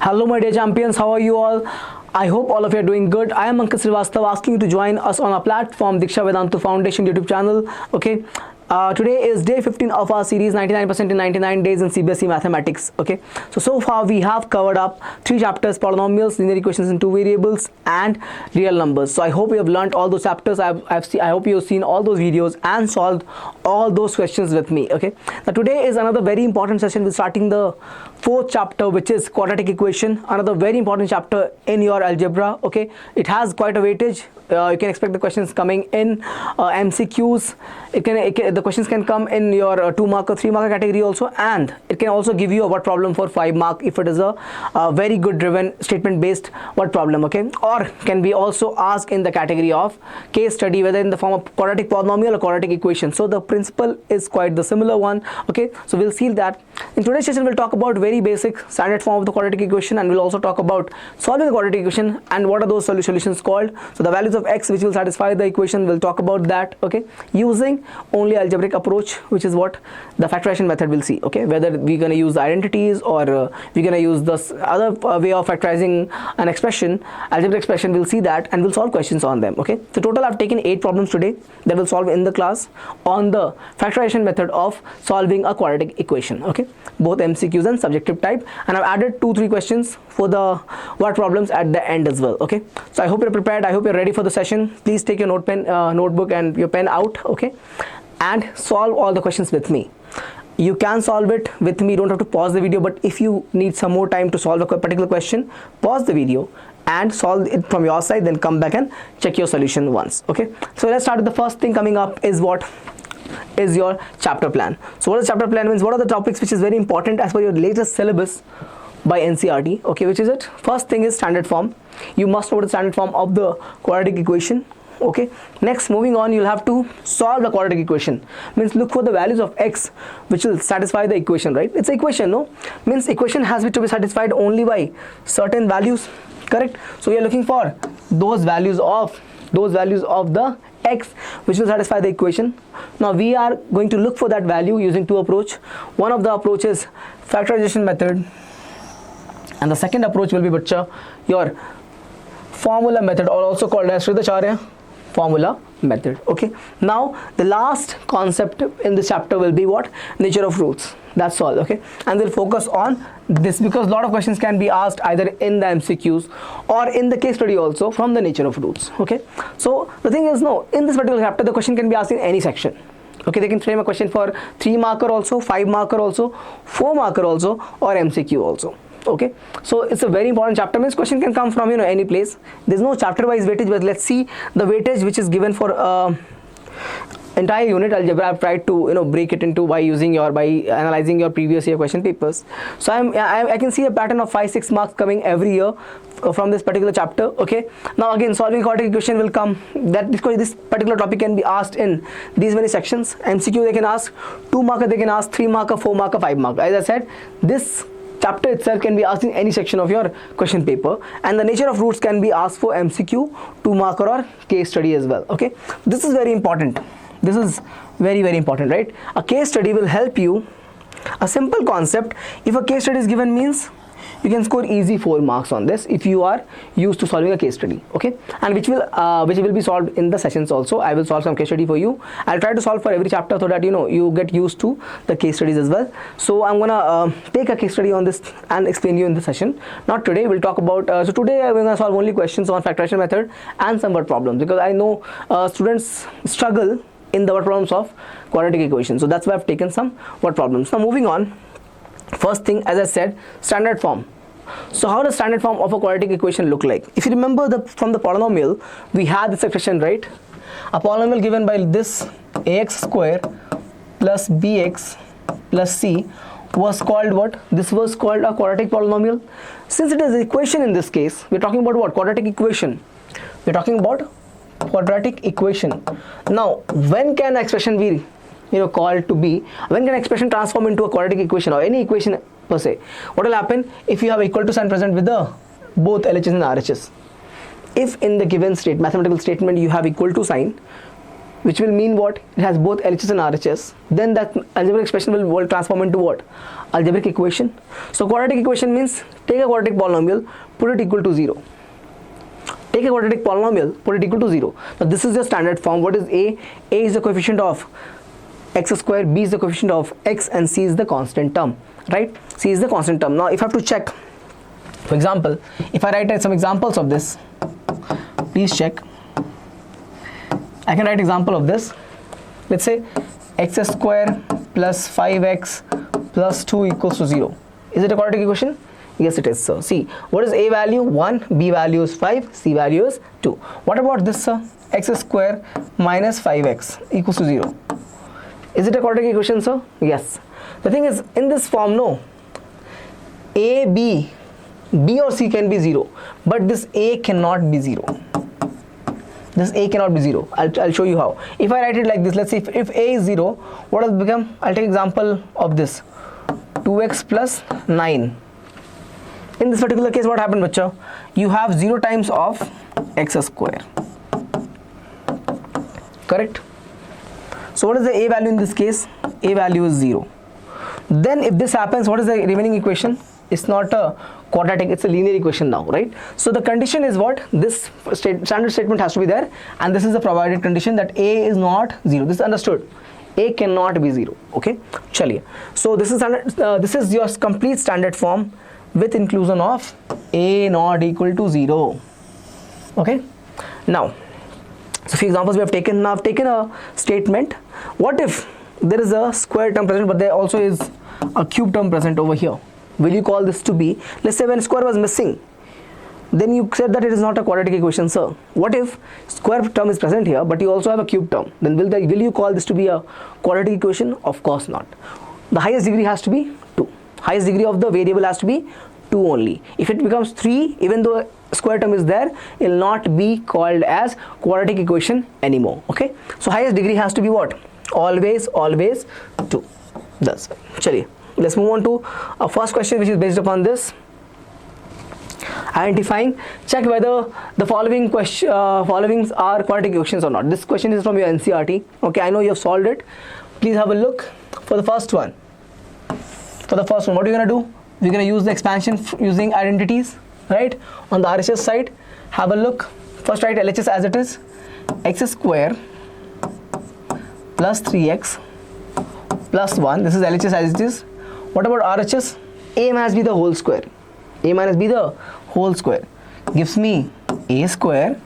Hello my dear champions, how are you all? I hope all of you are doing good. I am Ankit Sir asking you to join us on our platform Diksha Vedantu Foundation YouTube channel. Okay. Today is day 15 of our series 99% in 99 days in CBSE mathematics. Okay, so far we have covered up 3 chapters: polynomials, linear equations in 2 variables, and real numbers. So I hope you have learned all those chapters. I hope you have seen all those videos and solved all those questions with me. Okay, now today is another very important session. We're starting the 4th chapter, which is quadratic equation, another very important chapter in your algebra. Okay, it has quite a weightage. You can expect the questions coming in MCQs. The questions can come in your 2 mark or 3 mark category also, and it can also give you a word problem for 5 mark if it is a very good driven statement based word problem. Okay, or can be also asked in the category of case study, whether in the form of quadratic polynomial or quadratic equation. So the principle is quite the similar one. Okay, so we'll see that in today's session. We'll talk about very basic standard form of the quadratic equation, and we'll also talk about solving the quadratic equation and what are those solutions called. So the values of x which will satisfy the equation, we'll talk about that. Okay, using only algebraic approach, which is what the factorization method will see. Okay, whether we're going to use the identities or we're going to use this other way of factorizing an expression, algebraic expression, we'll see that and we'll solve questions on them. Okay, so total I've taken 8 problems today that we'll solve in the class on the factorization method of solving a quadratic equation. Okay, both MCQs and subjective type, and I've added 2-3 questions for the word problems at the end as well. Okay, so I hope you're prepared. I hope you're ready for the session. Please take your notebook and your pen out. Okay, and solve all the questions with me. You can solve it with me, don't have to pause the video, but if you need some more time to solve a particular question, pause the video and solve it from your side, then come back and check your solution once. Okay, so let's start with the first thing coming up is what is your chapter plan. So what is chapter plan means? What are the topics which is very important as per your latest syllabus by NCERT? Okay, which is it? First thing is standard form. You must know the standard form of the quadratic equation. Okay, next, moving on, you'll have to solve the quadratic equation. Means look for the values of x which will satisfy the equation, right? It's an equation, no? Means equation has to be satisfied only by certain values, correct? So we are looking for those values of the x which will satisfy the equation. Now we are going to look for that value using 2 approach. One of the approaches factorization method, and the second approach will be your formula method, or also called as Sridacharya formula method. Okay, now the last concept in this chapter will be what? Nature of roots. That's all. Okay, and we'll focus on this because a lot of questions can be asked either in the MCQs or in the case study also from the nature of roots. Okay, so the thing is, no, in this particular chapter the question can be asked in any section. Okay, they can frame a question for 3 marker also, 5 marker also, 4 marker also, or MCQ also. Okay, so it's a very important chapter. Means question can come from any place. There's no chapter wise weightage, but let's see the weightage which is given for entire unit algebra. I've tried to break it into by analyzing your previous year question papers. So I can see a pattern of 5-6 marks coming every year from this particular chapter. Okay, now again solving quadratic equation will come. That because this particular topic can be asked in these many sections. MCQ they can ask, 2 marker they can ask, 3 marker, 4 marker, 5 marker. As I said, this chapter itself can be asked in any section of your question paper, and the nature of roots can be asked for MCQ, 2 marker, or case study as well. Okay, this is very important. This is very, very important, right? A case study will help you. A simple concept, if a case study is given, means you can score easy 4 marks on this if you are used to solving a case study. Okay, and which will be solved in the sessions also. I will solve some case study for you. I'll try to solve for every chapter so that you get used to the case studies as well. So I'm gonna take a case study on this and explain you in the session. Not today, we'll talk about so today we're gonna solve only questions on factorization method and some word problems, because I know students struggle in the word problems of quadratic equation. So that's why I've taken some word problems. Now moving on, first thing, as I said, standard form. So how does standard form of a quadratic equation look like? If you remember from the polynomial, we had this expression, right? A polynomial given by this ax square plus bx plus c was called what? This was called a quadratic polynomial. Since it is an equation in this case, we're talking about what? Quadratic equation. We're talking about quadratic equation. Now, when can an expression be called to be? When can an expression transform into a quadratic equation or any equation per se? What will happen if you have equal to sign present with the both LHS and RHS? If in the given mathematical statement you have equal to sign, which will mean what? It has both LHS and RHS. Then that algebraic expression will transform into what? Algebraic equation. So quadratic equation means take a quadratic polynomial, put it equal to 0. Take a quadratic polynomial, put it equal to 0. Now this is the standard form. What is A? A is the coefficient of x square, B is the coefficient of x, and C is the constant term, right? C is the constant term. Now if I have to check, for example, if I write some examples of this, please check. I can write example of this. Let's say x square plus 5x plus 2 equals to 0. Is it a quadratic equation? Yes, it is, sir. See, what is A value? 1, B value is 5, C value is 2. What about this, sir? X square minus 5x equals to 0. Is it a quadratic equation, sir? Yes. The thing is, in this form, no. A, B or C can be 0, but this A cannot be 0. This A cannot be 0. I'll show you how. If I write it like this, let's see, if A is 0, what does it become? I'll take example of this. 2x plus 9. In this particular case, what happened, bacha? You have 0 times of x square. Correct? So what is the A value in this case? A value is 0. Then if this happens, what is the remaining equation? It's not a quadratic, it's a linear equation now, right? So the condition is what? This standard statement has to be there, and this is the provided condition that A is not 0. This is understood. A cannot be 0. Okay, chaliye. So this is your complete standard form with inclusion of A not equal to 0. Okay, now, so few examples we have taken. Now I've taken a statement. What if there is a square term present, but there also is a cube term present over here? Will you call this to be, let's say when square was missing, then you said that it is not a quadratic equation, sir. What if square term is present here, but you also have a cube term? Then will you call this to be a quadratic equation? Of course not. The highest degree has to be 2. Highest degree of the variable has to be 2 only. If it becomes 3, even though square term is there, it will not be called as quadratic equation anymore. Okay, so highest degree has to be what? Always 2. That's fine. Chaliye, let's move on to our first question, which is based upon this. Identifying, check whether the followings are quadratic equations or not. This question is from your NCERT. Okay, I know you have solved it. Please have a look for the first one. For the first one, what are you going to do? We're going to use the expansion using identities, right? On the RHS side, have a look. First write LHS as it is. X square plus 3x plus 1. This is LHS as it is. What about RHS? A minus B the whole square. A minus B the whole square gives me A square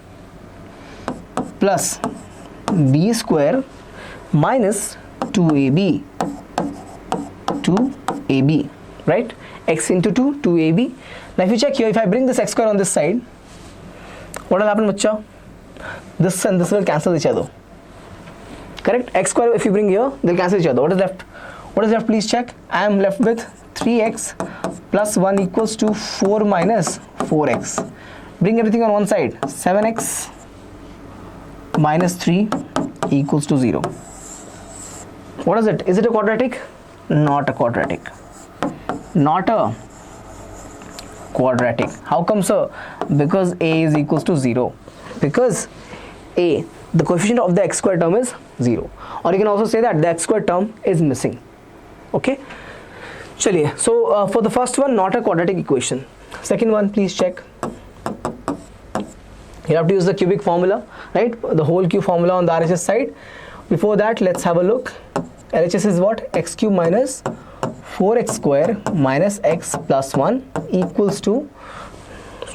plus B square minus 2AB. 2AB, right? X into 2, 2AB. Now if you check here, if I bring this x square on this side, what will happen, bacha? This and this will cancel each other. Correct? X square, if you bring here, they'll cancel each other. What is left? What is left? Please check. I am left with 3x plus 1 equals to 4 minus 4x. Bring everything on one side. 7x minus 3 equals to 0. What is it? Is it a quadratic? Not a quadratic. Not a quadratic. How come, sir? Because A is equals to 0. Because A, the coefficient of the x square term is 0. Or you can also say that the x square term is missing. Okay. Chaliye. So for the first one, not a quadratic equation. Second one, please check. You have to use the cubic formula, right? The whole cube formula on the RHS side. Before that, let's have a look. LHS is what? X cube minus 4x square minus x plus 1 equals to,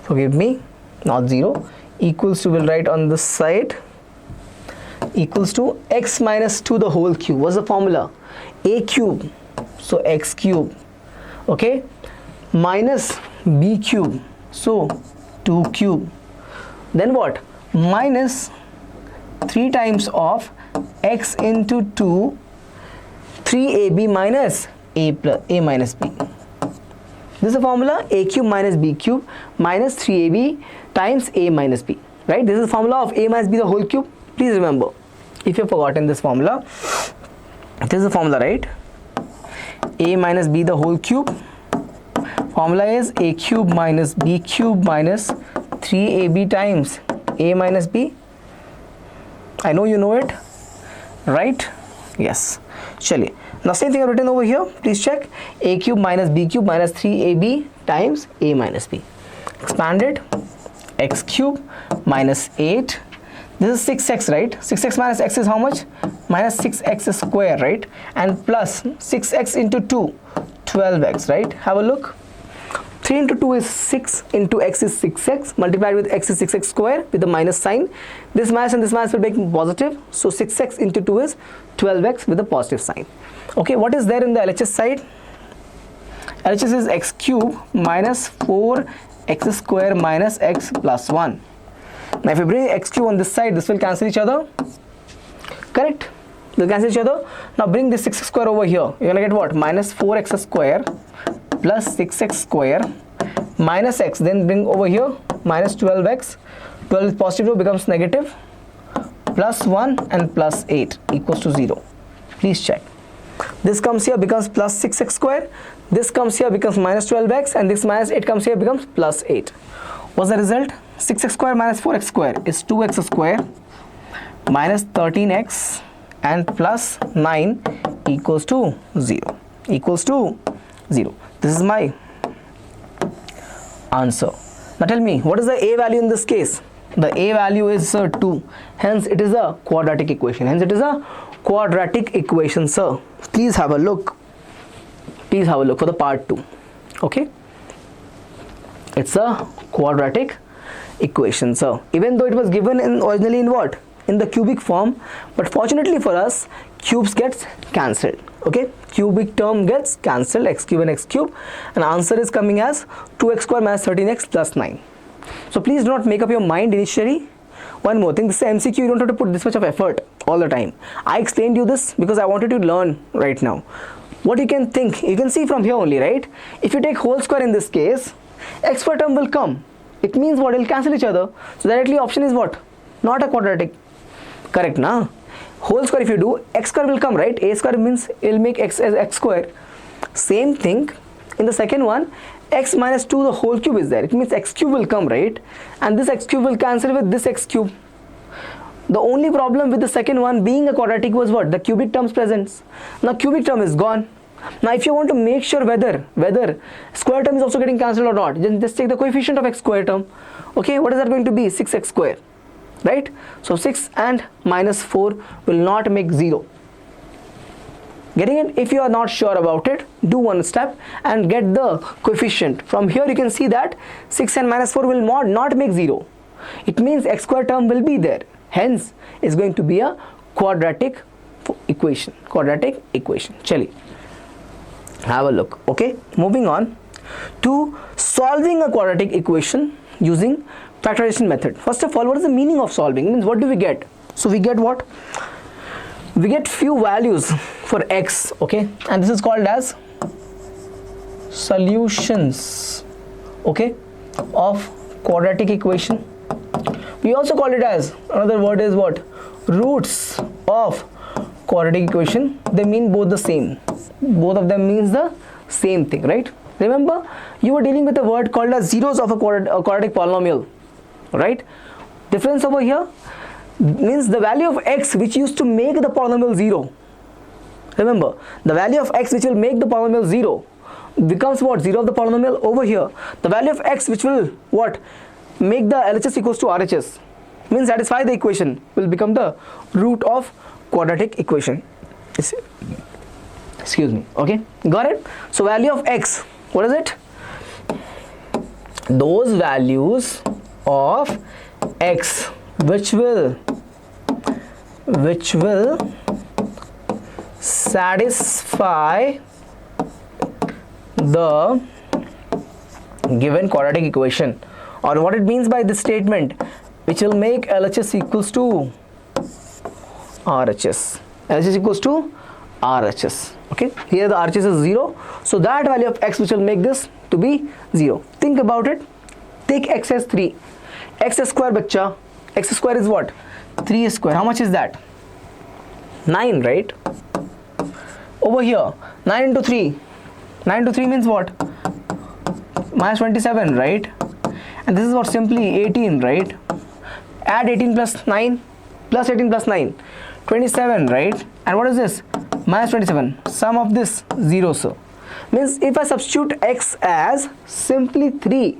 forgive me, not 0, equals to, we'll write on this side, equals to x minus 2 the whole cube. What's the formula? A cube, so x cube, okay, minus b cube, so 2 cube. Then what? Minus 3 times of x into 2, 3ab minus a minus b. This is the formula, a cube minus b cube minus 3ab times a minus b, right? This is the formula of a minus b the whole cube. Please remember, if you have forgotten this formula, this is the formula, right? A minus b the whole cube. Formula is a cube minus b cube minus 3ab times a minus b. I know you know it. right? Yes. Chaliye. Now same thing I've written over here. Please check. A cube minus b cube minus 3ab times a minus b. Expanded. X cube minus 8. This is 6x, right? 6x minus x is how much? Minus 6x square, right? And plus 6x into 2, 12x, right? Have a look. 3 into 2 is 6, into x is 6x, multiplied with x is 6x square with the minus sign. This minus and this minus will make positive. So 6x into 2 is 12x with a positive sign. Okay, what is there in the LHS side? LHS is x cube minus 4x square minus x plus 1. Now if you bring x cube on this side, this will cancel each other. Correct? They'll cancel each other. Now bring this 6x square over here. You're gonna get what? Minus 4x square plus 6x square minus x. Then bring over here minus 12x. 12 is positive, so becomes negative. Plus 1 and plus 8 equals to 0. Please check. This comes here, becomes plus 6x square. This comes here, becomes minus 12x. And this minus 8 comes here, becomes plus 8. What's the result? 6x square minus 4x square is 2x square minus 13x and plus 9 equals to 0. Equals to 0. This is my answer. Now tell me, what is the a value in this case? The a value is 2. Hence it is a quadratic equation. Hence it is a quadratic equation, sir. Please have a look. Please have a look for the part 2. Okay. It's a quadratic equation, sir. Even though it was given in originally in what? In the cubic form, but fortunately for us, cubes gets cancelled. Okay, cubic term gets cancelled, x cube and x cube, and answer is coming as 2x square minus 13x plus 9. So please do not make up your mind initially. One more thing, this is MCQ, you don't have to put this much of effort all the time. I explained you this because I wanted you to learn right now. What you can think, you can see from here only, right? If you take whole square in this case, x square term will come. It means what? It will cancel each other. So directly option is what? Not a quadratic. Correct, na? Whole square if you do, x square will come, right? A square means it will make x as x square. Same thing in the second one, x minus 2 the whole cube is there. It means x cube will come, right? And this x cube will cancel with this x cube. The only problem with the second one being a quadratic was what? The cubic terms presents. Now cubic term is gone. Now if you want to make sure whether square term is also getting cancelled or not, then just take the coefficient of x square term. Okay, what is that going to be? 6x square, right? So 6 and minus 4 will not make 0. Getting it? If you are not sure about it, do one step and get the coefficient. From here you can see that 6 and minus 4 will not make 0. It means x square term will be there. Hence, it's going to be a quadratic equation. Quadratic equation. Chali. Have a look. Okay, moving on to solving a quadratic equation using factorization method. First of all, what is the meaning of solving? It means what do we get? So we get what? We get few values for x, okay, and this is called as solutions, okay, of quadratic equation. We also call it as, another word is what? Roots of quadratic equation. They mean both the same. Both of them means the same thing, right? Remember, you were dealing with a word called as zeros of a quadratic polynomial, right? Difference over here means the value of x which used to make the polynomial 0. Remember, the value of x which will make the polynomial 0 becomes what? 0 of the polynomial over here. The value of x which will what? Make the LHS equals to RHS, means satisfy the equation, will become the root of quadratic equation. Excuse me. Okay, got it? So value of x, what is it? Those values of x which will satisfy the given quadratic equation, or what it means by this statement, which will make LHS equals to RHS. LHS equals to RHS. Okay, here the RHS is 0, so that value of x which will make this to be 0. Think about it. Take x as 3. X square, bacha. X square is what? 3 square. How much is that? 9, right? Over here, 9 into 3. 9 into 3 means what? Minus 27, right? And this is what? Simply 18, right? Add 18 plus 9 plus 18 plus 9. 27, right? And what is this? Minus 27. Sum of this 0, sir. Means if I substitute x as simply 3,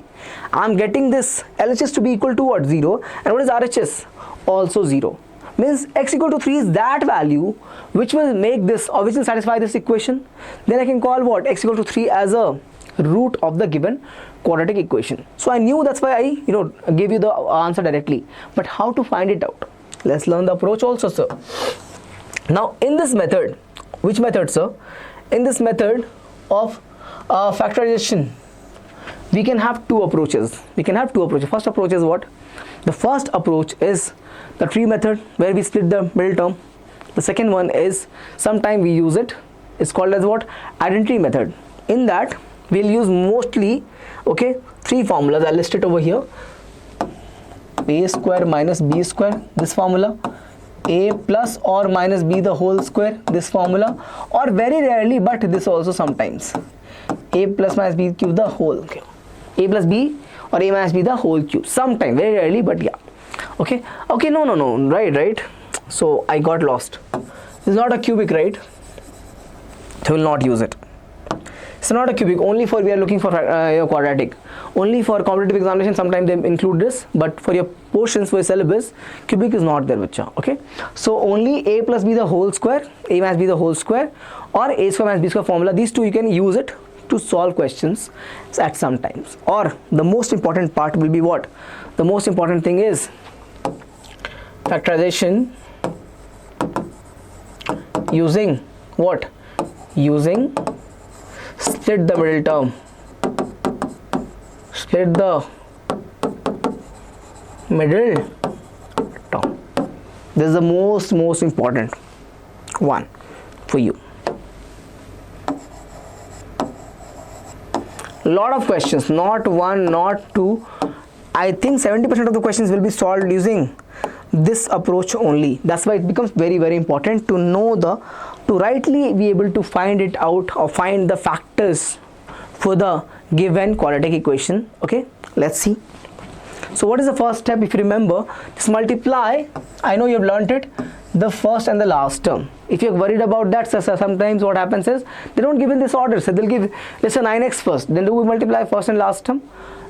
I'm getting this LHS to be equal to what? 0. And what is RHS? Also 0. Means x equal to 3 is that value which will make this, or which will satisfy this equation. Then I can call what? X equal to 3 as a root of the given quadratic equation. So I knew, that's why I gave you the answer directly. But how to find it out? Let's learn the approach also, sir. Now in this method, which method, sir? In this method of factorization, we can have two approaches. First approach is what? The first approach is the tree method, where we split the middle term. The second one is, sometime we use it, it's called as what? Identity method. In that we'll use mostly, okay, three formulas. I'll list it over here. A square minus b square, this formula. A plus or minus b the whole square, this formula. Or very rarely, but this also sometimes, a plus minus b cube the whole, okay. A plus b or a minus b the whole cube, sometime, very rarely, but yeah. Okay, no, right. So I got lost. This is not a cubic, right? So we'll not use it. It's not a cubic, only for, we are looking for quadratic. Only for competitive examination sometimes they include this, but for your portions, for your syllabus, cubic is not there, bacha. Okay, so only a plus b the whole square, a minus b the whole square, or a square minus b square formula. These two you can use it to solve questions at some times. Or the most important part will be what? The most important thing is factorization using what? Using split the middle term. Split the middle term. This is the most important one for you. Lot of questions, not one, not two. I think 70% of the questions will be solved using this approach only. That's why it becomes very important to know to rightly be able to find it out, or find the factors for the given quadratic equation. Okay, let's see. So what is the first step? If you remember, just multiply. I know you have learnt it, the first and the last term. If you're worried about that, so sometimes what happens is they don't give in this order. So they'll give, let's say 9x first, then do we multiply first and last term?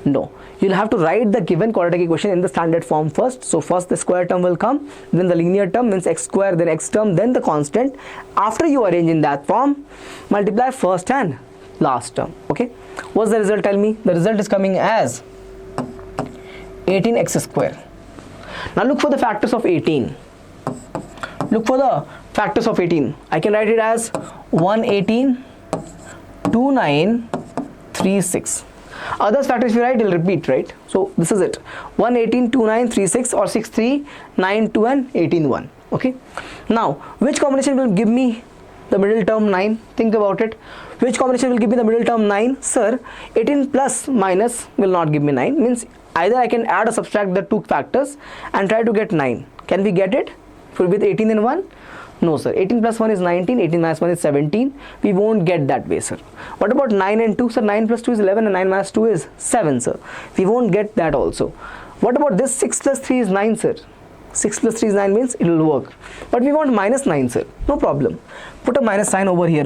No, you'll have to write the given quadratic equation in the standard form first. So first the square term will come, then the linear term, means x square, then x term, then the constant. After you arrange in that form, multiply first and last term. Okay, what's the result? Tell me. The result is coming as 18x square. Now look for the factors of 18. Look for the factors of 18. I can write it as 118, 29, 36. Others factors if you write, it will repeat, right? So this is it. 118, 29, 36, or 63, 9, 2 and 18, 1. Okay. Now, which combination will give me the middle term 9? Think about it. Which combination will give me the middle term 9? Sir, 18 plus minus will not give me 9. Means either I can add or subtract the two factors and try to get 9. Can we get it with 18 and 1? No, sir. 18 plus 1 is 19, 18 minus 1 is 17. We won't get that way, sir. What about 9 and 2? Sir, 9 plus 2 is 11 and 9 minus 2 is 7, sir. We won't get that also. What about this? 6 plus 3 is 9, sir. 6 plus 3 is 9 means it will work. But we want minus 9, sir. No problem. Put a minus sign over here,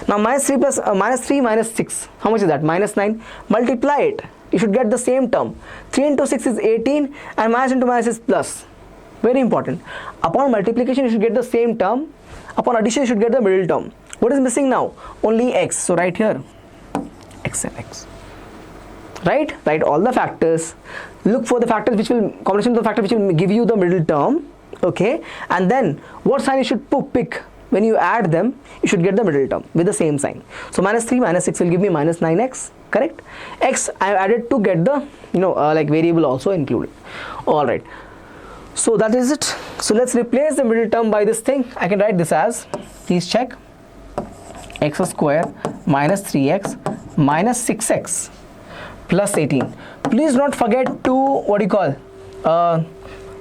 Now minus 3 plus minus 3 minus 6. How much is that? Minus 9. Multiply it. You should get the same term. 3 into 6 is 18 and minus into minus is plus. Very important. Upon multiplication, you should get the same term. Upon addition, you should get the middle term. What is missing now? Only x. So right here, x and x. Right? Write all the factors. Look for the factors which will, combination of the factors which will give you the middle term. Okay. And then what sign you should pick? When you add them, you should get the middle term with the same sign. So minus 3 minus 6 will give me minus 9x. Correct? X I have added to get the like variable also included. All right. So that is it. So let's replace the middle term by this thing. I can write this as, please check, x square minus 3x minus 6x plus 18. Please don't forget to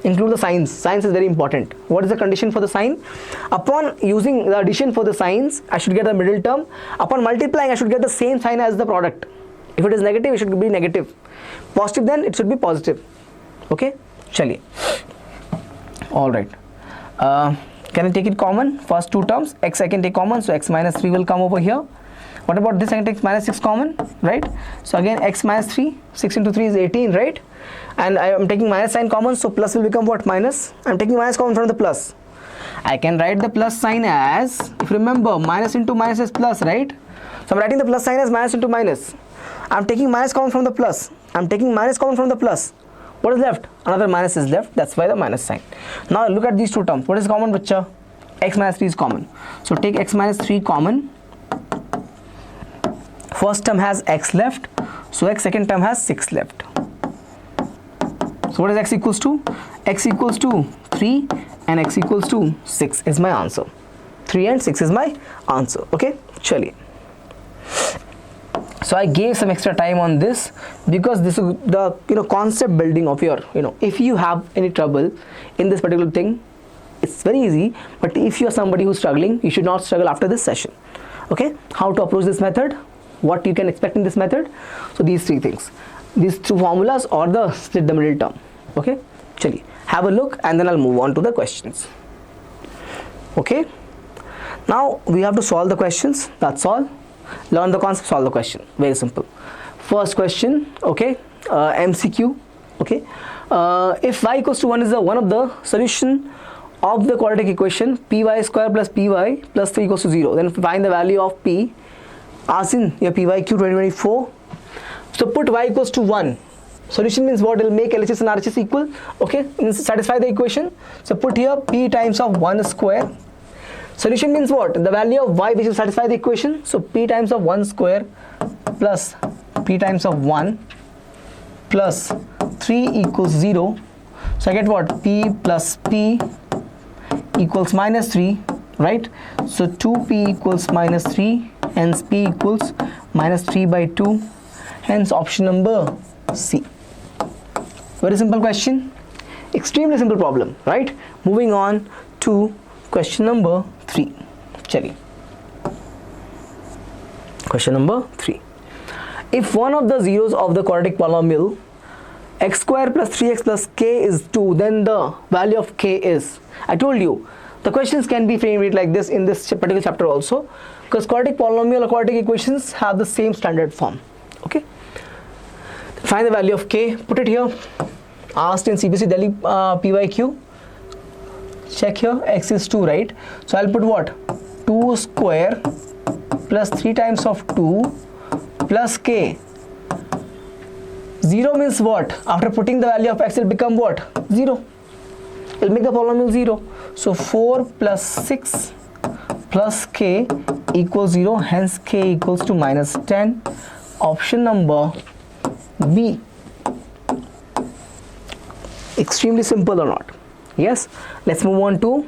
include the signs. Signs is very important. What is the condition for the sign? Upon using the addition for the signs, I should get the middle term. Upon multiplying, I should get the same sign as the product. If it is negative, it should be negative. Positive, then it should be positive. Okay, chaliye. All right. Can I take it common? First two terms, x I can take common, so x minus 3 will come over here. What about this? I can take minus 6 common, right? So again x minus 3, 6 into 3 is 18, right? And I am taking minus sign common, so plus will become what? Minus. I am taking minus common from the plus. I can write the plus sign as, if you remember, minus into minus is plus, right? So I am writing the plus sign as minus into minus. I am taking minus common from the plus. I am taking minus common from the plus. What is left? Another minus is left. That's why the minus sign. Now look at these two terms. What is common, bacha? X minus 3 is common. So take x minus 3 common. First term has x left, so x second term has 6 left. So what is x equals to? X equals to 3 and x equals to 6 is my answer. 3 and 6 is my answer. Okay, chaliye. So I gave some extra time on this because this is the concept building of your if you have any trouble in this particular thing, it's very easy. But if you are somebody who's struggling, you should not struggle after this session. Okay, how to approach this method? What you can expect in this method? So these three things, these two formulas or the split the middle term. Okay, chaliye, have a look and then I'll move on to the questions. Okay, now we have to solve the questions. That's all. Learn the concept, solve the question. Very simple. First question, okay, MCQ. Okay, if y equals to 1 is the one of the solution of the quadratic equation py square plus py plus 3 equals to 0, then find the value of p. Ask in your PYQ 2024. So put y equals to 1. Solution means what? It will make LHS and RHS equal. Okay, satisfy the equation. So put here p times of 1 square. Solution means what? The value of y which will satisfy the equation. So p times of 1 square plus p times of 1 plus 3 equals 0. So I get what? P plus p equals minus 3, right? So 2p equals minus 3, hence p equals minus 3 by 2, hence option number C. Very simple question, extremely simple problem, right? Moving on to question number 3. Chaliye. Question number 3. If one of the zeros of the quadratic polynomial x square plus 3x plus k is 2, then the value of k is, I told you the questions can be framed like this in this particular chapter also, because quadratic polynomial or quadratic equations have the same standard form. Okay, find the value of k, put it here. Asked in CBSE Delhi PYQ. Check here, x is 2, right? So I'll put what? 2 square plus 3 times of 2 plus k. 0 means what? After putting the value of x, it will become what? 0. It will make the polynomial 0. So 4 plus 6 plus k equals 0, hence k equals to minus 10. Option number B. Extremely simple or not? Yes. Let's move on to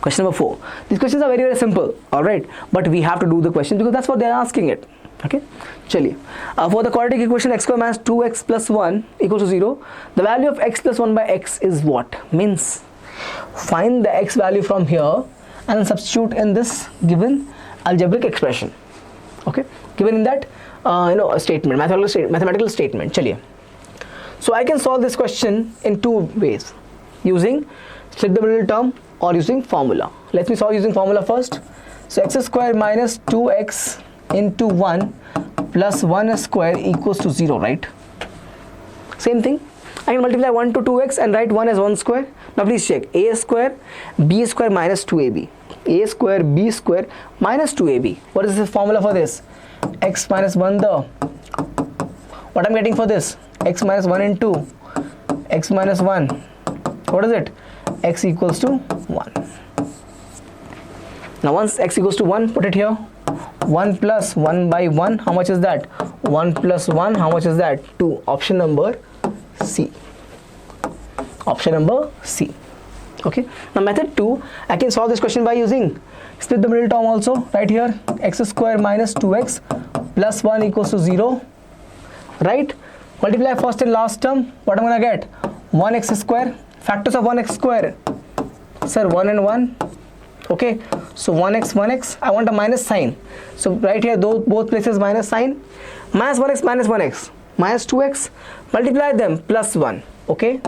question number 4. These questions are very, very simple, alright, but we have to do the question because that's what they are asking it. Okay, chaliye. For the quadratic equation x square minus 2x plus 1 equals to 0, the value of x plus 1 by x is what? Means find the x value from here and substitute in this given algebraic expression. Okay, given in that a statement, mathematical statement. Chaliye. So I can solve this question in two ways, using split the middle term or using formula. Let me solve using formula first. So x square minus 2x into 1 plus 1 square equals to 0, right? Same thing. I can multiply 1 to 2x and write 1 as 1 square. Now please check. A square b square minus 2ab. A square b square minus 2ab. What is the formula for this? X minus 1 the. What I'm getting for this? X minus 1 into x minus 1. What is it? X equals to 1. Now once x equals to 1, put it here. 1 plus 1 by 1, how much is that? 1 plus 1, how much is that? 2. Option number C. Option number C. Okay. Now method 2, I can solve this question by using split the middle term also. Right here, x square minus 2x plus 1 equals to 0. Right? Multiply first and last term. What am I going to get? 1x square. Factors of 1x square. Sir, 1 and 1. Okay. So 1x, 1x. I want a minus sign. So right here, both places minus sign. Minus 1x, minus 1x. Minus 2x. Multiply them plus 1. Okay.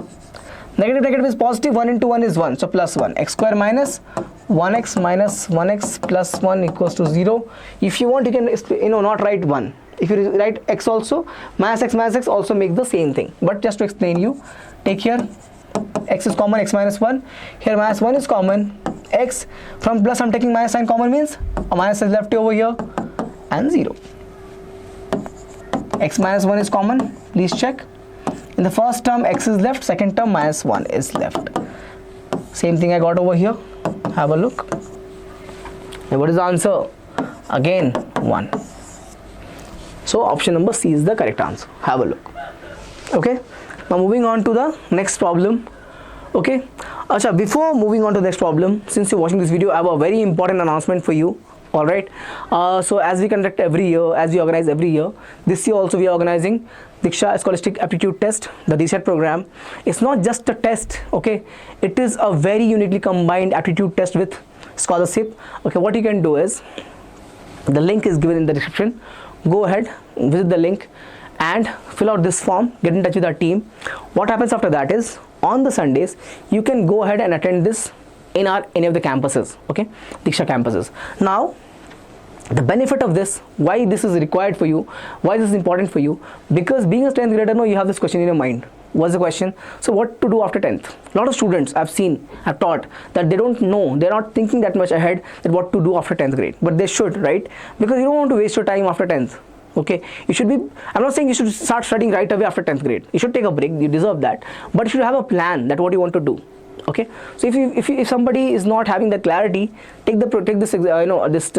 Negative negative is positive, 1 into 1 is 1, so plus 1. X square minus 1x minus 1x plus 1 equals to 0. If you want, you can not write 1. If you write x also, minus x also make the same thing. But just to explain you, take here x is common, x minus 1. Here minus 1 is common. X from plus I'm taking minus sign common means a minus is left over here and 0. X minus 1 is common. Please check. In the first term x is left, second term minus 1 is left. Same thing I got over here. Have a look. And what is the answer? Again 1. So option number C is the correct answer. Have a look. Okay. Now moving on to the next problem. Okay. Acha, before moving on to the next problem, since you're watching this video, I have a very important announcement for you. Alright. So as we conduct every year, as we organize every year, this year also we are organizing Diksha Scholastic Aptitude Test, the DSET program. It's not just a test, okay? It is a very uniquely combined aptitude test with scholarship. Okay, what you can do is, the link is given in the description. Go ahead, visit the link and fill out this form, get in touch with our team. What happens after that is, on the Sundays, you can go ahead and attend this in any of the campuses, okay? Diksha campuses. Now, the benefit of this, why this is required for you, why this is important for you, because being a 10th grader, you have this question in your mind. What's the question? So what to do after 10th? A lot of students I've seen, have taught that they don't know, they're not thinking that much ahead that what to do after 10th grade, but they should, right? Because you don't want to waste your time after 10th. Okay, you should be, I'm not saying you should start studying right away after 10th grade. You should take a break, you deserve that, but you should have a plan that what you want to do. Okay, so if somebody is not having that clarity, take this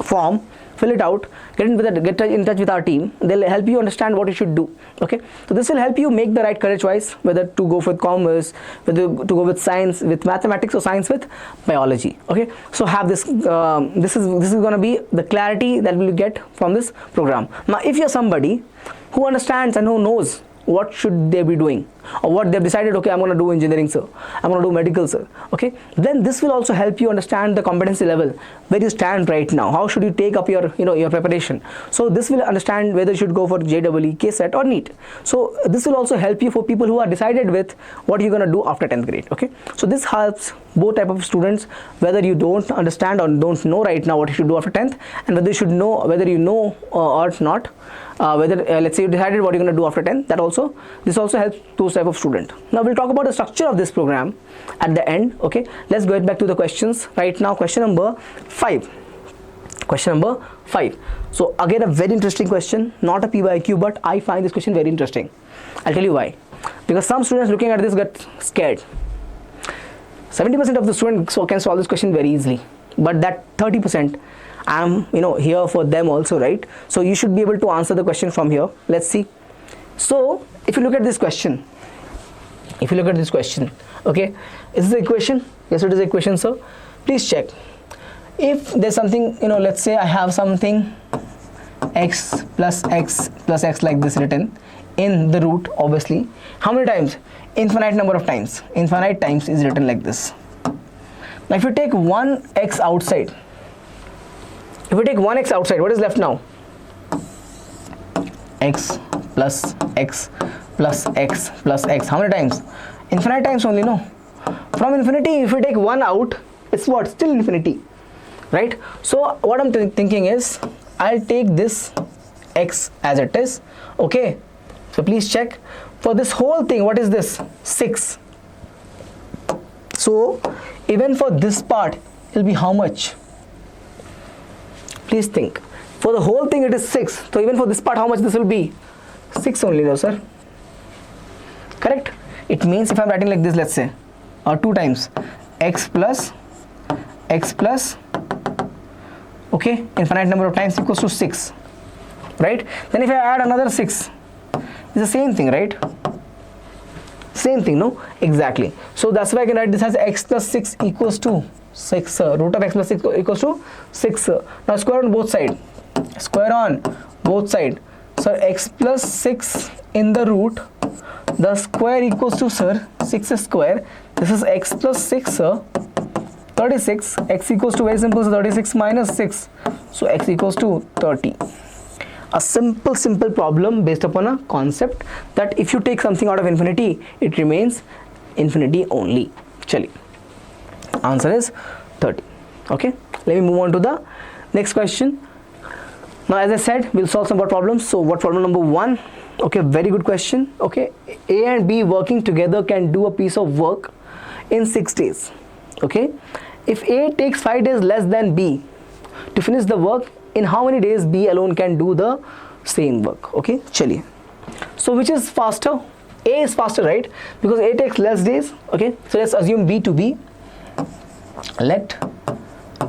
form, fill it out, get in touch with our team. They'll help you understand what you should do. Okay, so this will help you make the right career choice, whether to go with commerce, whether to go with science, with mathematics, or science with biology. Okay, so have this. This is going to be the clarity that we'll get from this program. Now, if you're somebody who understands and who knows what should they be doing, or what they've decided, okay, I'm going to do engineering, sir, I'm going to do medical, sir, okay, then this will also help you understand the competency level, where you stand right now, how should you take up your your preparation. So this will understand whether you should go for JEE, KSET or NEET. So this will also help you for people who are decided with what you're going to do after 10th grade. Okay, so this helps both type of students, whether you don't understand or don't know right now what you should do after 10th, and whether you should know, whether you know or not, whether let's say you decided what you're going to do after 10th. This also helps those type of student. Now we'll talk about the structure of this program at the end. Okay, let's go back to the questions right now. Question number 5. So again, a very interesting question, not a PYQ, but I find this question very interesting. I'll tell you why. Because some students looking at this get scared. 70% of the students can solve this question very easily, but that 30%, I'm here for them also, right? So you should be able to answer the question from here. Let's see. So if you look at this question, okay, is this the equation? Yes, it is the equation, sir. Please check. If there's something, let's say I have something x plus x plus x like this written in the root, obviously. How many times? Infinite number of times. Infinite times is written like this. Now if you take 1x outside, what is left now? X plus x plus x plus x. How many times? Infinite times only, no? From infinity, if we take 1 out, it's what? Still infinity, right? So what I'm thinking is, I'll take this x as it is. Okay, so please check. For this whole thing, what is this? 6. So even for this part, it will be how much? Please think. For the whole thing, it is 6. So even for this part, how much this will be? 6 only, no, sir? Correct? It means if I'm writing like this, let's say, or 2 times x plus, okay, infinite number of times equals to 6, right? Then if I add another 6, it's the same thing, right? Same thing, no? Exactly. So that's why I can write this as x plus 6 equals to 6. Root of x plus 6 equals to 6. Now square on both sides. So x plus 6 in the root, the square equals to, sir, 6 square. This is x plus 6, sir, 36. X equals to, very simple, so 36 minus 6. So x equals to 30. A simple problem based upon a concept that if you take something out of infinity, it remains infinity only. Chali. Answer is 30. Okay. Let me move on to the next question. Now, as I said, we'll solve some more problems. So, what problem number 1? Okay, very good question. Okay, A and B working together can do a piece of work in 6 days. Okay, if A takes 5 days less than B to finish the work, in how many days B alone can do the same work? Okay, chaliye. So which is faster? A is faster, right? Because A takes less days. Okay, so let's assume B to be, let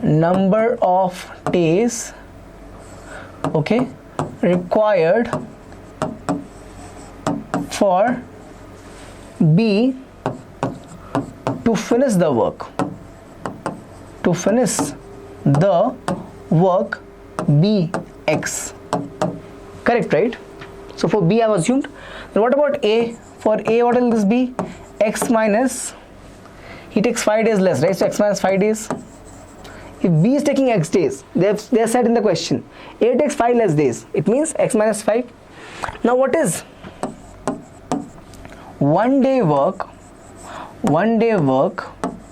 number of days, okay, required for B to finish the work, be X. Correct, right? So for B I have assumed. Then what about A? For A, what will this be? X minus, he takes 5 days less, right? So X minus 5 days. If B is taking X days, they have said in the question, A takes 5 less days, it means X minus 5. Now what is 1 day work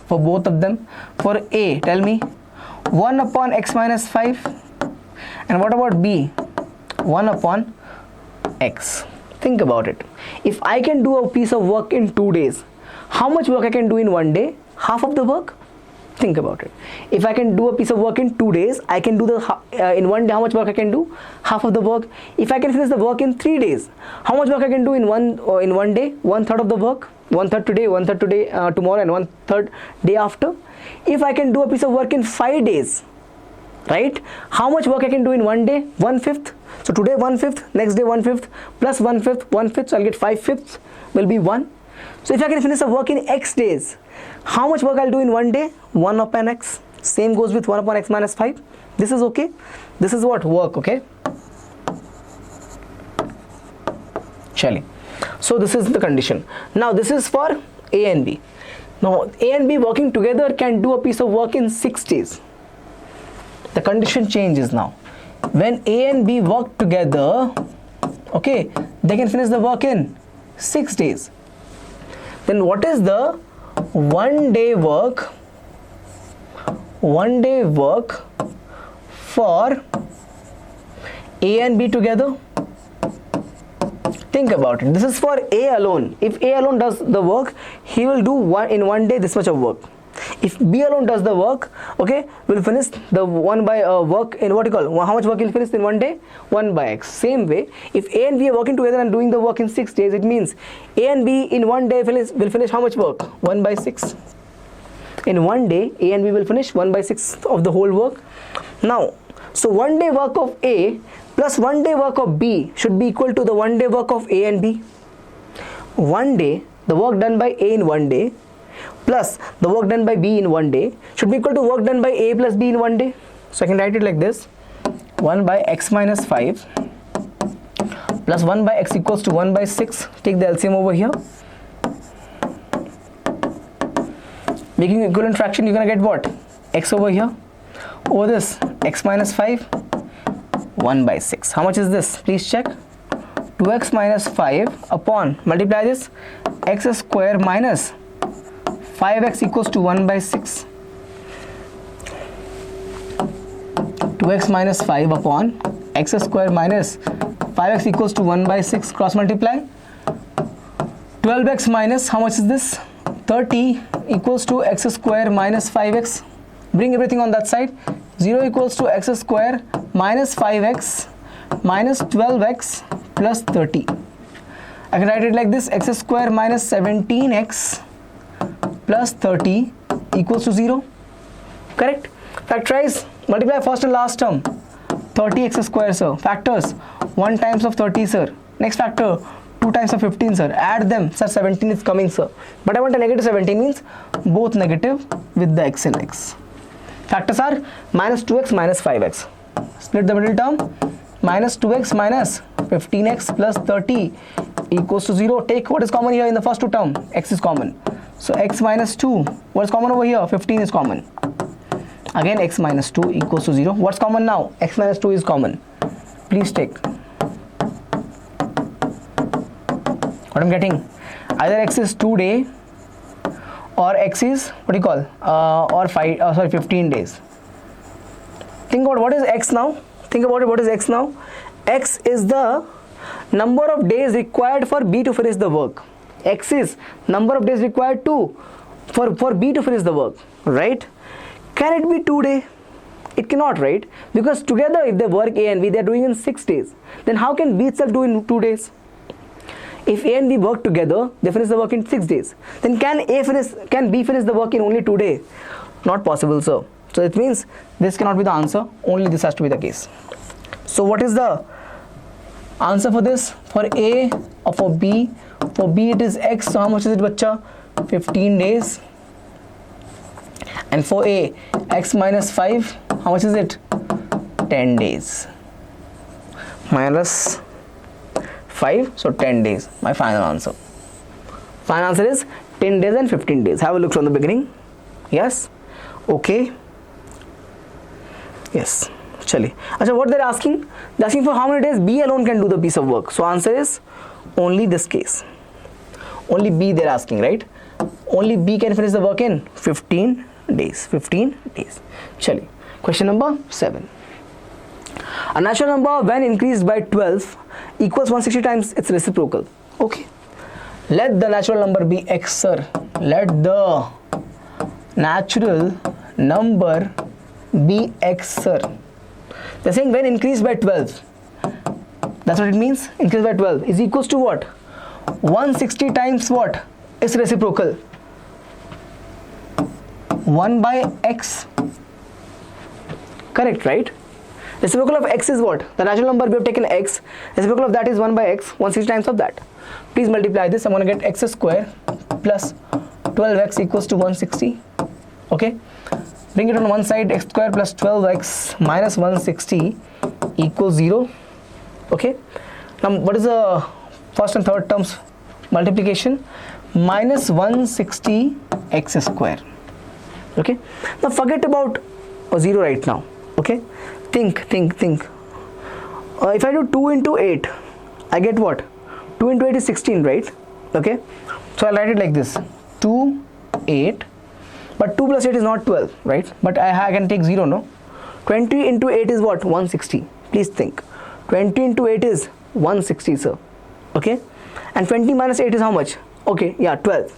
for both of them? For A, tell me, 1 upon X minus 5. And what about B? 1 upon X. Think about it. If I can do a piece of work in 2 days, how much work I can do in 1 day? Half of the work? Think about it. If I can do a piece of work in 2 days, I can do in 1 day, how much work I can do? Half of the work. If I can finish the work in 3 days, how much work I can do in one day? 1/3 of the work. 1/3 today, 1/3 today, tomorrow, and 1/3 day after. If I can do a piece of work in 5 days, right? How much work I can do in 1 day? 1/5. So today 1/5, next day 1/5, plus 1/5, 1/5. So I'll get 5/5 will be 1. So if I can finish the work in X days, how much work I'll do in 1 day? 1 upon X. Same goes with 1 upon X minus 5. This is okay. This is what? Work, okay? Chali. So this is the condition. Now this is for A and B. Now A and B working together can do a piece of work in 6 days. The condition changes now. When A and B work together, okay, they can finish the work in 6 days. Then what is the 1 day work for A and B together? Think about it. This is for A alone. If A alone does the work, he will do in 1 day this much of work. If B alone does the work, okay, we'll finish the 1 by work in what you call, how much work he'll finish in 1 day? 1 by X. Same way, if A and B are working together and doing the work in 6 days, it means A and B in 1 day will finish how much work? 1 by 6. In 1 day, A and B will finish 1 by 6 of the whole work. Now, so 1 day work of A plus 1 day work of B should be equal to the 1 day work of A and B. 1 day, the work done by A in 1 day, plus the work done by B in 1 day should be equal to work done by A plus B in 1 day. So I can write it like this: 1 by X minus 5 plus 1 by X equals to 1 by 6. Take the LCM over here. Making equivalent fraction, you're gonna get what? X over here. Over this, X minus 5, 1 by 6. How much is this? Please check. 2x minus 5 upon, multiply this, x square minus 5x equals to 1 by 6. 2x minus 5 upon x square minus 5x equals to 1 by 6. Cross multiply. 12x minus, how much is this? 30 equals to x square minus 5x. Bring everything on that side. 0 equals to x square minus 5x minus 12x plus 30. I can write it like this: x square minus 17x plus 30 equals to 0. Correct? Factorize, multiply first and last term. 30x square, sir. Factors, 1 times of 30, sir. Next factor, 2 times of 15, sir. Add them, sir. 17 is coming, sir. But I want a negative 17, means both negative with the x and x. Factors are minus 2x minus 5x. Split the middle term. Minus 2x minus 15x plus 30 equals to 0. Take what is common here in the first two term. X is common. So x minus 2. What is common over here? 15 is common. Again x minus 2 equals to 0. What's common now? X minus 2 is common. Please take. what I'm getting, either x is 2 day or x is what do you call or 15 days. Think about what is x now. Think about it. What is x now? X is the number of days required for B to finish the work. X is number of days required for B to finish the work, right? Can it be 2 days? It cannot, right? Because together if they work A and B, they are doing in 6 days. Then how can B itself do in 2 days? If A and B work together, they finish the work in 6 days. Then can B finish the work in only 2 days? Not possible, sir. So it means this cannot be the answer. Only this has to be the case. So what is the answer for this? For A or for B? For B it is x. So how much is it, bacha? 15 days. And for A, x minus 5, how much is it? 10 days. Minus 5, so 10 days. My final answer. Final answer is 10 days and 15 days. Have a look from the beginning. Yes? Okay. Yes. Chali. Achha, what they're asking? They're asking for how many days B alone can do the piece of work. So answer is only this case. Only B they're asking, right? Only B can finish the work in 15 days. 15 days. Chali. Question number 7. A natural number when increased by 12 equals 160 times its reciprocal. Okay. Let the natural number be x, sir. Let the natural number be x, sir. They're saying when increased by 12. That's what it means. Increased by 12 is equals to what? 160 times what? Its reciprocal. 1 by x. Correct, right? Reciprocal of x is what? The natural number we have taken x. Reciprocal of that is 1 by x. 160 times of that. Please multiply this. I'm going to get x square plus 12x equals to 160. Okay. Bring it on one side. X square plus 12x minus 160 equals 0. Okay. Now what is the first and third terms multiplication? Minus 160 x square. Okay. Now forget about 0 right now. Okay. Think. If I do 2 into 8, I get what? 2 into 8 is 16, right? Okay. So I'll write it like this. 2, 8. But 2 plus 8 is not 12, right? But I can take 0, no? 20 into 8 is what? 160. Please think. 20 into 8 is 160, sir. Okay. And 20 minus 8 is how much? Okay. Yeah, 12.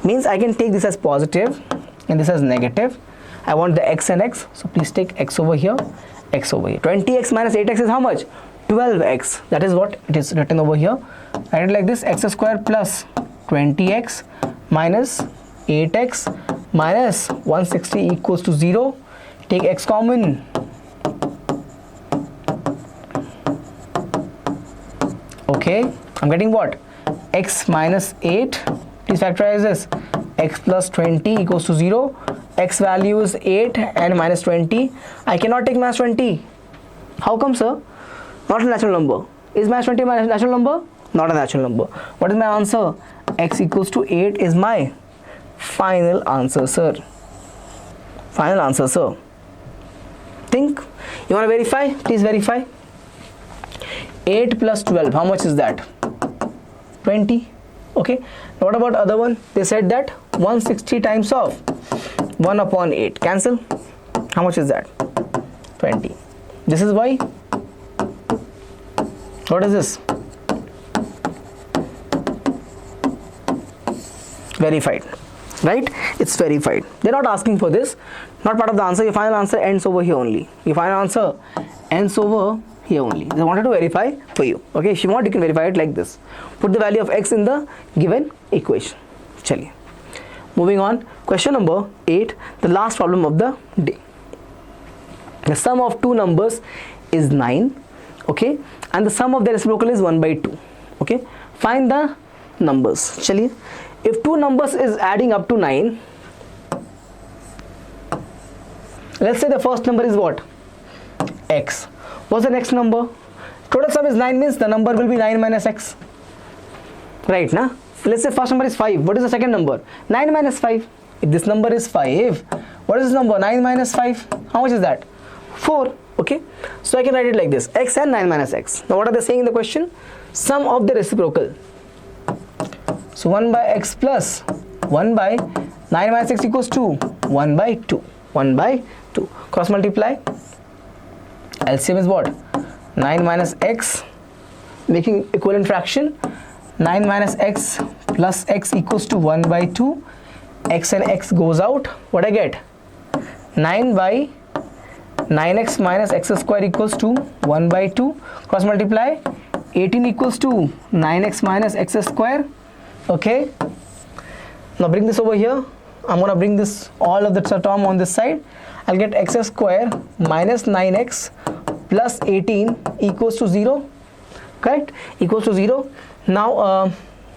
Means I can take this as positive and this as negative. I want the x and x. So please take x over here. X over here. 20x minus 8x is how much? 12x. That is what it is written over here. Write it like this: x square plus 20x minus 8x minus 160 equals to 0. Take x common. Okay, I'm getting what? X minus 8. Please factorize this. X plus 20 equals to 0. X value is 8 and minus 20. I cannot take minus 20. How come, sir? Not a natural number. Is minus 20 a natural number? Not a natural number. What is my answer? X equals to 8 is my final answer, sir. Final answer, sir. Think. You want to verify? Please verify. 8 plus 12. How much is that? 20. Okay. What about other one? They said that 160 times of 1 upon 8. Cancel. How much is that? 20. This is why. What is this? Verified. Right? It's verified. They're not asking for this. Not part of the answer. Your final answer ends over here only. Your final answer ends over here only. They wanted to verify for you. Okay, if you want, you can verify it like this. Put the value of x in the given equation. Chaliye. Moving on. Question number 8. The last problem of the day. The sum of two numbers is 9. Okay. And the sum of their reciprocal is 1 by 2. Okay. Find the numbers. Chaliye. If two numbers is adding up to 9, let's say the first number is what? X. What's the next number? Total sum is 9 means the number will be 9 minus x. Right, na? Let's say first number is 5. What is the second number? 9 minus 5. If this number is 5, what is this number? 9 minus 5. How much is that? 4. Okay. So I can write it like this. X and 9 minus x. Now what are they saying in the question? Sum of the reciprocal. So 1 by x plus 1 by 9 minus x equals to 1 by 2. 1 by 2. Cross multiply. LCM is what? 9 minus x, making equivalent fraction. 9 minus x plus x equals to 1 by 2. X and x goes out. What I get? 9 by 9x minus x square equals to 1 by 2. Cross multiply. 18 equals to 9x minus x square. Okay. Now bring this over here. I'm going to bring this all of the term on this side. I'll get x square minus 9x plus 18 equals to 0. Correct? Equals to 0. Now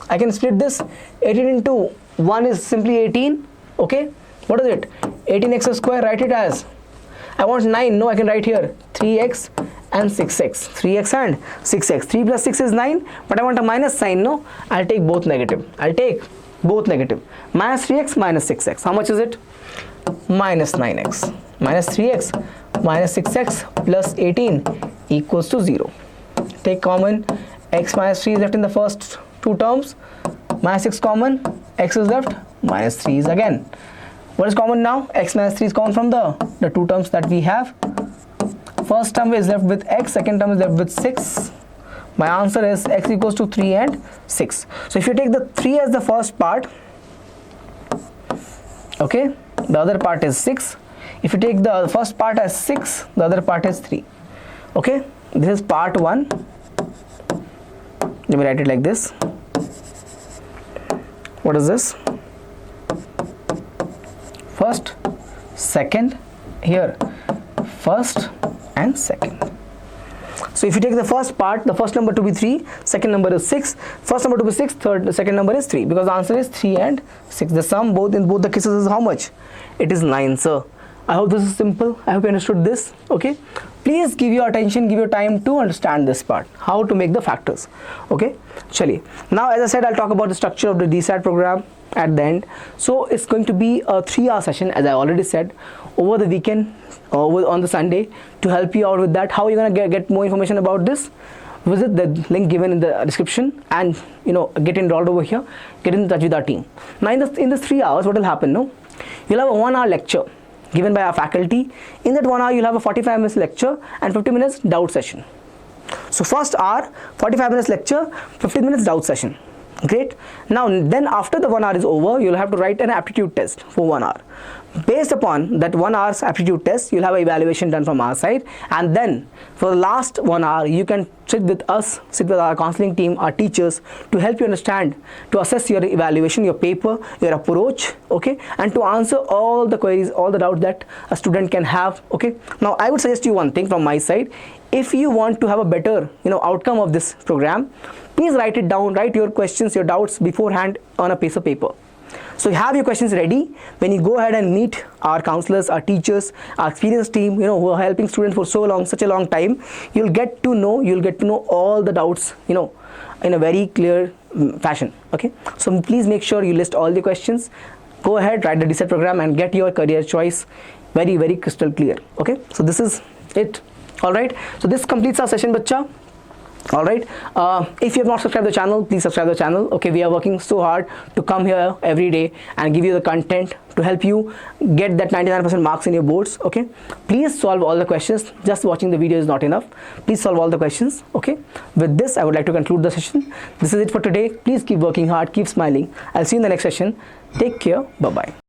I can split this. 18 into 1 is simply 18. Okay. What is it? 18x square. Write it as, I want 9. No, I can write here 3x and 6x. 3x and 6x. 3 plus 6 is 9. But I want a minus sign. No, I'll take both negative. I'll take both negative. Minus 3x minus 6x. How much is it? Minus 9x. Minus 3x minus 6x plus 18 equals to 0. Take common. X minus 3 is left in the first two terms. Minus 6 common. X is left. Minus 3 is again. What is common now? X minus 3 is common from the two terms that we have. First term is left with x. Second term is left with 6. My answer is x equals to 3 and 6. So if you take the 3 as the first part, okay, the other part is 6. If you take the first part as 6, the other part is 3. Okay, this is part 1. Let me write it like this. What is this? First, second, here, first and second. So if you take the first part, the first number to be 3, second number is 6, first number to be 6, the second number is 3, because the answer is 3 and 6. The sum in both the cases is how much? It is 9, sir. I hope this is simple. I hope you understood this. Okay, please give your attention, give your time to understand this part, how to make the factors. Okay, chaliye. Now as I said, I'll talk about the structure of the DSAT program at the end. So it's going to be a 3-hour session, as I already said, over the weekend, on the Sunday, to help you out with that. How are you going to get more information about this? Visit the link given in the description and get enrolled over here, get in touch with our team. Now in this 3 hours, what will happen? No, you'll have a 1-hour lecture given by our faculty. In that 1 hour, you'll have a 45 minutes lecture and 50 minutes doubt session. So first hour, 45 minutes lecture, 50 minutes doubt session. Great. Now then after the 1 hour is over, you'll have to write an aptitude test for 1 hour. Based upon that 1 hour's aptitude test, you'll have an evaluation done from our side, and then for the last 1 hour you can sit with us, sit with our counseling team, our teachers, to help you understand, to assess your evaluation, your paper, your approach, okay, and to answer all the queries, all the doubts that a student can have. Okay, now I would suggest you one thing from my side. If you want to have a better outcome of this program, please write it down, write your questions, your doubts beforehand on a piece of paper. So you have your questions ready. When you go ahead and meet our counselors, our teachers, our experienced team, who are helping students for so long, such a long time, you'll get to know all the doubts, in a very clear fashion. Okay, so please make sure you list all the questions. Go ahead, write the DSAT program and get your career choice very, very crystal clear. Okay, so this is it. All right, so this completes our session, bacha. All right, if you have not subscribed the channel, please subscribe the channel. Okay, we are working so hard to come here every day and give you the content to help you get that 99% marks in your boards. Okay, please solve all the questions. Just watching the video is not enough. Please solve all the questions. Okay, with this I would like to conclude the session. This is it for today. Please keep working hard, keep smiling. I'll see you in the next session. Take care. Bye bye.